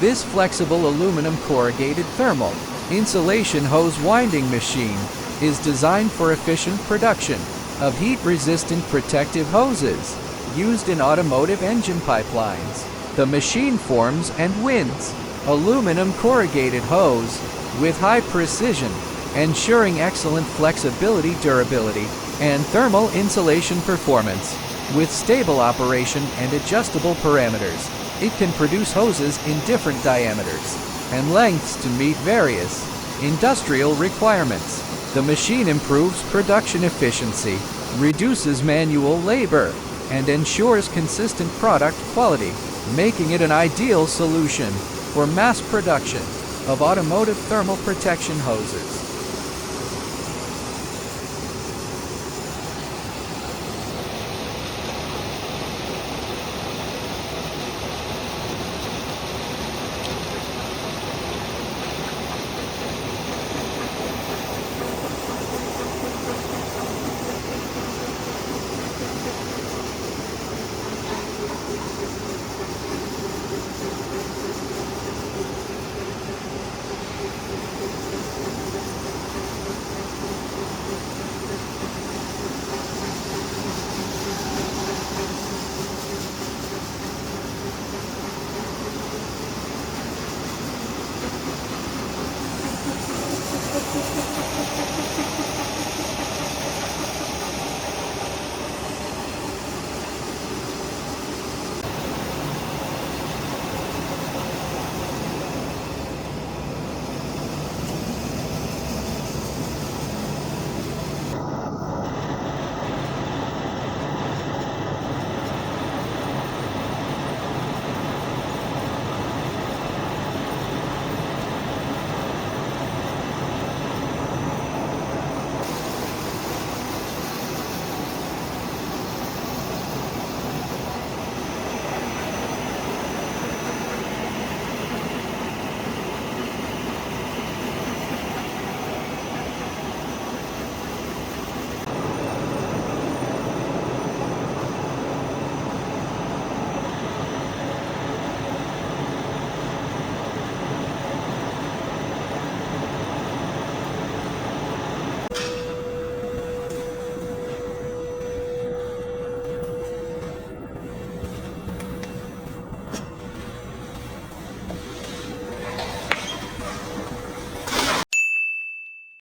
This flexible aluminum corrugated thermal insulation hose winding machine is designed for efficient production of heat-resistant protective hoses used in automotive engine pipelines. The machine forms and winds aluminum corrugated hose with high precision, ensuring excellent flexibility, durability, and thermal insulation performance. With stable operation and adjustable parameters, it can produce hoses in different diameters and lengths to meet various industrial requirements. The machine improves production efficiency, reduces manual labor, and ensures consistent product quality, making it an ideal solution for mass production of automotive thermal protection hoses.